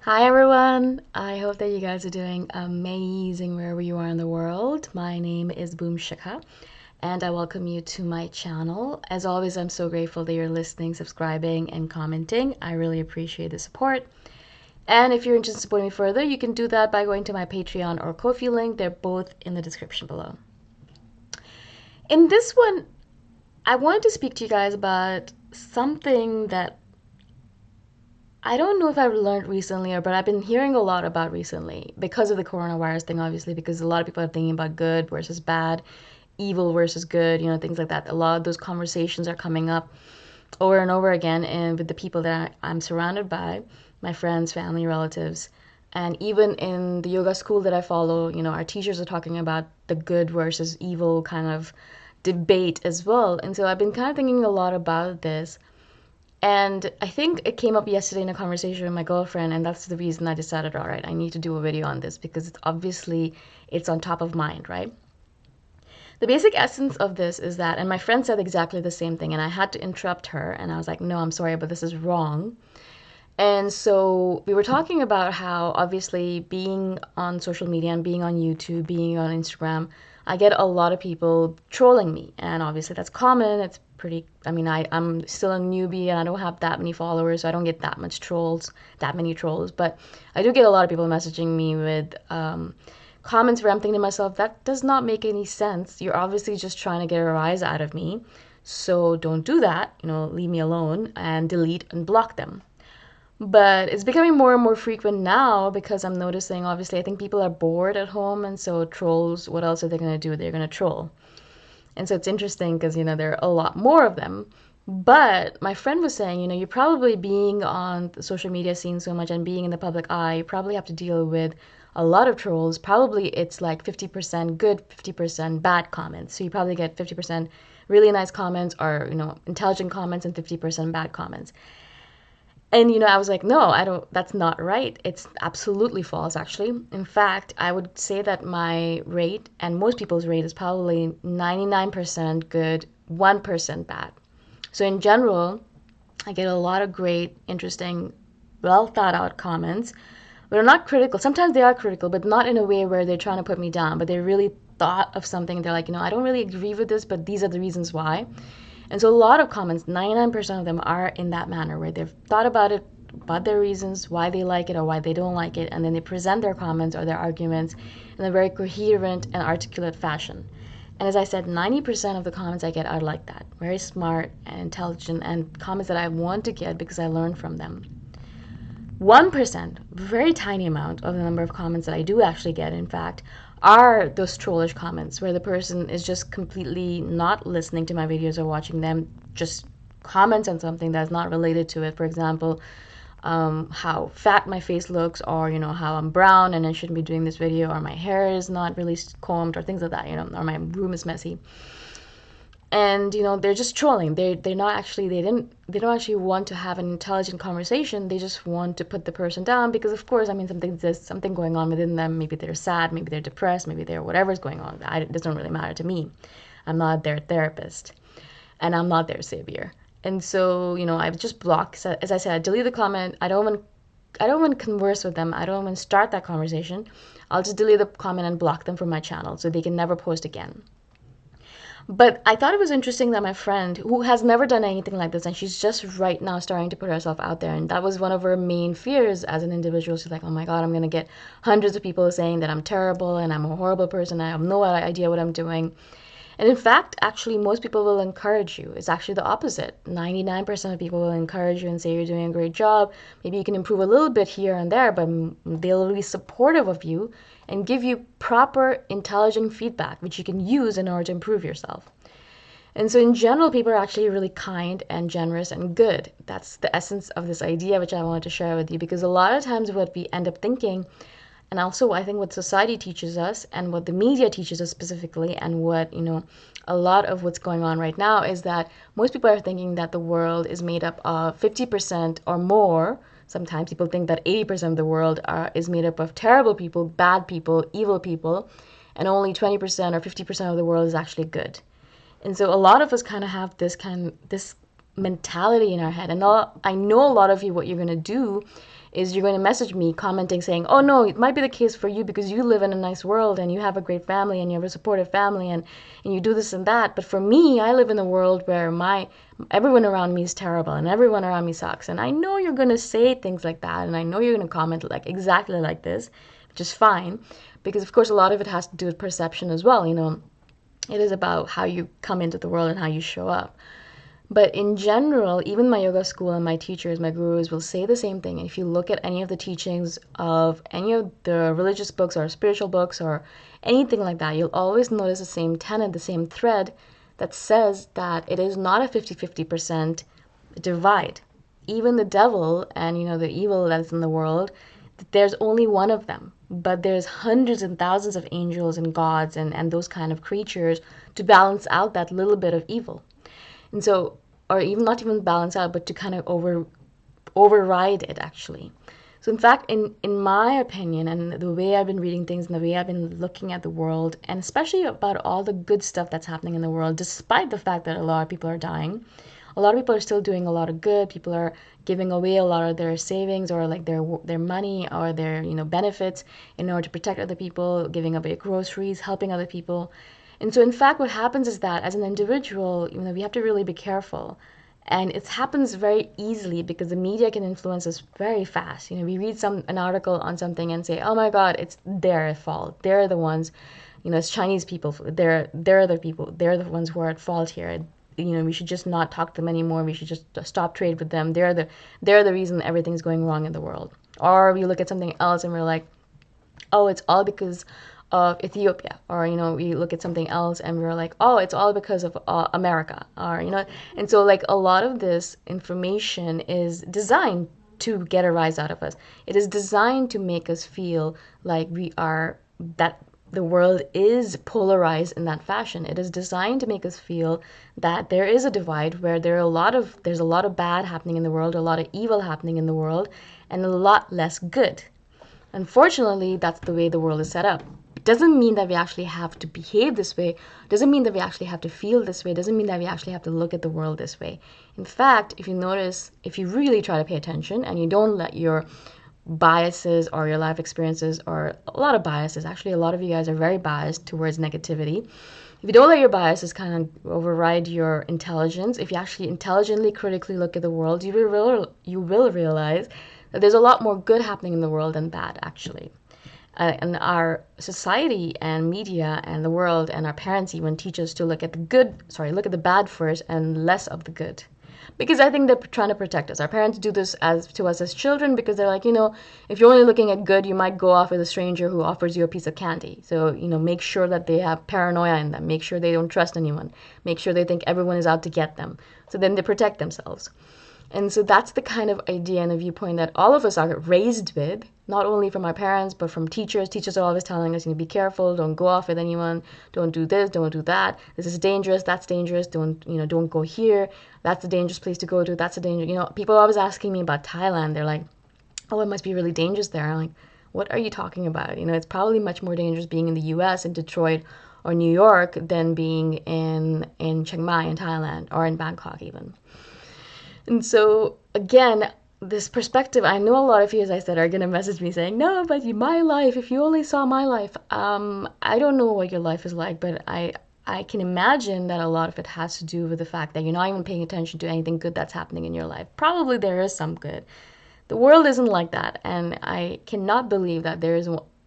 Hi everyone! I hope that you guys are doing amazing wherever you are in the world. My name is Shikha and I welcome you to my channel. As always, I'm so grateful that you're listening, subscribing, and commenting. I really appreciate the support. And if you're interested in supporting me further, you can do that by going to my Patreon or Ko-fi link. They're both in the description below. In this one, I wanted to speak to you guys about something that I don't know if I've learned recently, but I've been hearing a lot about recently because of the coronavirus thing, obviously, because a lot of people are thinking about good versus bad, evil versus good, things like that. A lot of those conversations are coming up over and over again, and with the people that I'm surrounded by, my friends, family, relatives, and even in the yoga school that I follow, our teachers are talking about the good versus evil kind of debate as well. And so I've been kind of thinking a lot about this. And I think it came up yesterday in a conversation with my girlfriend, and that's the reason I decided, all right, I need to do a video on this because it's on top of mind, right? The basic essence of this is that, and my friend said exactly the same thing, and I had to interrupt her, and I was like, no, I'm sorry, but this is wrong. And so we were talking about how obviously being on social media and being on YouTube, being on Instagram, I get a lot of people trolling me. And obviously that's common. It's pretty, I'm still a newbie and I don't have that many followers, so I don't get that many trolls. But I do get a lot of people messaging me with comments where I'm thinking to myself, that does not make any sense. You're obviously just trying to get a rise out of me. So don't do that, leave me alone and delete and block them. But it's becoming more and more frequent now because I'm noticing, obviously, I think people are bored at home. And so trolls, what else are they going to do? They're going to troll. And so it's interesting because, there are a lot more of them. But my friend was saying, you're probably being on the social media scene so much and being in the public eye, you probably have to deal with a lot of trolls. Probably it's like 50% good, 50% bad comments. So you probably get 50% really nice comments or, intelligent comments and 50% bad comments. And I was like, no, I don't, that's not right. It's absolutely false, actually. In fact, I would say that my rate and most people's rate is probably 99% good, 1% bad. So in general, I get a lot of great, interesting, well thought out comments, but are not critical. Sometimes they are critical, but not in a way where they're trying to put me down, but they really thought of something. They're like, I don't really agree with this, but these are the reasons why. And so a lot of comments, 99% of them are in that manner where they've thought about it, about their reasons, why they like it or why they don't like it, and then they present their comments or their arguments in a very coherent and articulate fashion. And as I said, 90% of the comments I get are like that, very smart and intelligent, and comments that I want to get because I learn from them. 1%, very tiny amount of the number of comments that I do actually get, in fact, are those trollish comments where the person is just completely not listening to my videos or watching them, just comments on something that's not related to it. For example, how fat my face looks, or how I'm brown and I shouldn't be doing this video, or my hair is not really combed, or things like that, or my room is messy. And they're just trolling. They're not actually, they don't actually want to have an intelligent conversation. They just want to put the person down because, of course, there's something going on within them. Maybe they're sad, maybe they're depressed, maybe they're whatever's going on. It doesn't really matter to me. I'm not their therapist and I'm not their savior. And so I've just blocked. So, as I said, I delete the comment. I don't want to converse with them. I don't want to start that conversation. I'll just delete the comment and block them from my channel so they can never post again. But I thought it was interesting that my friend, who has never done anything like this, and she's just right now starting to put herself out there, and that was one of her main fears as an individual. She's like, oh my God, I'm going to get hundreds of people saying that I'm terrible and I'm a horrible person. I have no idea what I'm doing. And in fact, actually, most people will encourage you. It's actually the opposite. 99% of people will encourage you and say you're doing a great job. Maybe you can improve a little bit here and there, but they'll be supportive of you and give you proper, intelligent feedback, which you can use in order to improve yourself. And so in general, people are actually really kind and generous and good. That's the essence of this idea, which I wanted to share with you, because a lot of times what we end up thinking, and also I think what society teaches us and what the media teaches us specifically, and what, a lot of what's going on right now is that most people are thinking that the world is made up of 50% or more. Sometimes people think that 80% of the world is made up of terrible people, bad people, evil people, and only 20% or 50% of the world is actually good. And so a lot of us kind of have this mentality in our head. And I know a lot of you, what you're going to do is you're going to message me commenting saying, oh no, it might be the case for you because you live in a nice world and you have a great family and you have a supportive family and you do this and that. But for me, I live in a world where everyone around me is terrible and everyone around me sucks. And I know you're going to say things like that, and I know you're going to comment like exactly like this, which is fine, because of course a lot of it has to do with perception as well. It is about how you come into the world and how you show up. But in general, even my yoga school and my teachers, my gurus will say the same thing. And if you look at any of the teachings of any of the religious books or spiritual books or anything like that, you'll always notice the same tenet, the same thread that says that it is not a 50-50% divide. Even the devil and, the evil that is in the world, there's only one of them. But there's hundreds and thousands of angels and gods and those kind of creatures to balance out that little bit of evil. And so, or even not even balance out, but to kind of override it actually. So in fact, in my opinion, and the way I've been reading things and the way I've been looking at the world, and especially about all the good stuff that's happening in the world, despite the fact that a lot of people are dying, a lot of people are still doing a lot of good. People are giving away a lot of their savings or like their money or their benefits in order to protect other people, giving away groceries, helping other people. And so in fact what happens is that as an individual, we have to really be careful. And it happens very easily because the media can influence us very fast. We read an article on something and say, oh my God, it's their fault. They're the ones, it's Chinese people. They're the people. They're the ones who are at fault here. We should just not talk to them anymore. We should just stop trade with them. They're the reason everything's going wrong in the world. Or we look at something else and we're like, oh, it's all because of Ethiopia. Or, we look at something else and we're like, oh, it's all because of America. Or, and so like a lot of this information is designed to get a rise out of us. It is designed to make us feel like that the world is polarized in that fashion. It is designed to make us feel that there is a divide where there's a lot of bad happening in the world, a lot of evil happening in the world, and a lot less good. Unfortunately, that's the way the world is set up. It doesn't mean that we actually have to behave this way. It doesn't mean that we actually have to feel this way. It doesn't mean that we actually have to look at the world this way. In fact, if you notice, if you really try to pay attention and you don't let your biases or your life experiences, or a lot of biases, actually a lot of you guys are very biased towards negativity. If you don't let your biases kind of override your intelligence, if you actually intelligently, critically look at the world, you will realize that there's a lot more good happening in the world than bad, actually. And our society and media and the world and our parents even teach us to look at the bad first and less of the good. Because I think they're trying to protect us. Our parents do this to us as children because they're like, if you're only looking at good, you might go off with a stranger who offers you a piece of candy. So, make sure that they have paranoia in them. Make sure they don't trust anyone. Make sure they think everyone is out to get them. So then they protect themselves. And so that's the kind of idea and a viewpoint that all of us are raised with, not only from our parents, but from teachers. Teachers are always telling us, be careful, don't go off with anyone, don't do this, don't do that. This is dangerous, that's dangerous, don't go here. That's a dangerous place to go to, that's a danger. People are always asking me about Thailand. They're like, oh, it must be really dangerous there. I'm like, what are you talking about? It's probably much more dangerous being in the US, in Detroit or New York, than being in Chiang Mai in Thailand or in Bangkok even. And so, again, this perspective, I know a lot of you, as I said, are going to message me saying, no, but my life, if you only saw my life. I don't know what your life is like, but I can imagine that a lot of it has to do with the fact that you're not even paying attention to anything good that's happening in your life. Probably there is some good. The world isn't like that, and I cannot believe that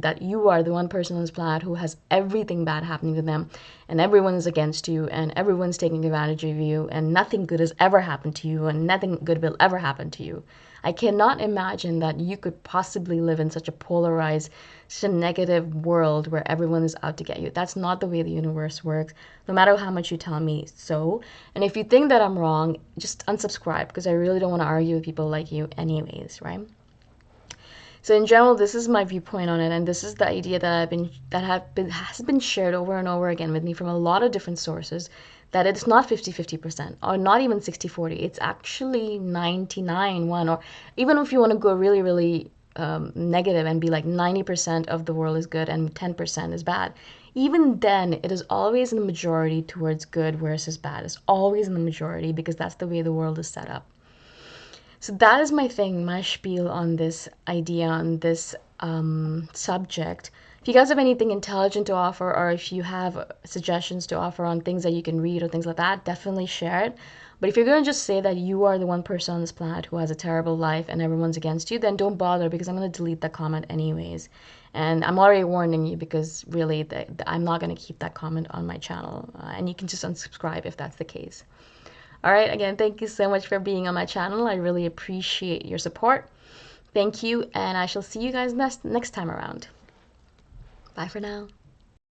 that you are the one person on this planet who has everything bad happening to them, and everyone is against you, and everyone's taking advantage of you, and nothing good has ever happened to you, and nothing good will ever happen to you. I cannot imagine that you could possibly live in such a polarized, such a negative world where everyone is out to get you. That's not the way the universe works, no matter how much you tell me so. And if you think that I'm wrong, just unsubscribe, because I really don't want to argue with people like you anyways, right? So in general, this is my viewpoint on it, and this is the idea that has been shared over and over again with me from a lot of different sources, that it's not 50-50% or not even 60-40. It's actually 99-1, or even if you want to go really, really negative and be like 90% of the world is good and 10% is bad. Even then, it is always in the majority towards good versus bad. It's always in the majority because that's the way the world is set up. So that is my thing, my spiel on this idea, on this subject. If you guys have anything intelligent to offer, or if you have suggestions to offer on things that you can read or things like that, definitely share it. But if you're going to just say that you are the one person on this planet who has a terrible life and everyone's against you, then don't bother, because I'm going to delete that comment anyways. And I'm already warning you, because really I'm not going to keep that comment on my channel. And you can just unsubscribe if that's the case. All right, again, thank you so much for being on my channel. I really appreciate your support. Thank you, and I shall see you guys next time around. Bye for now.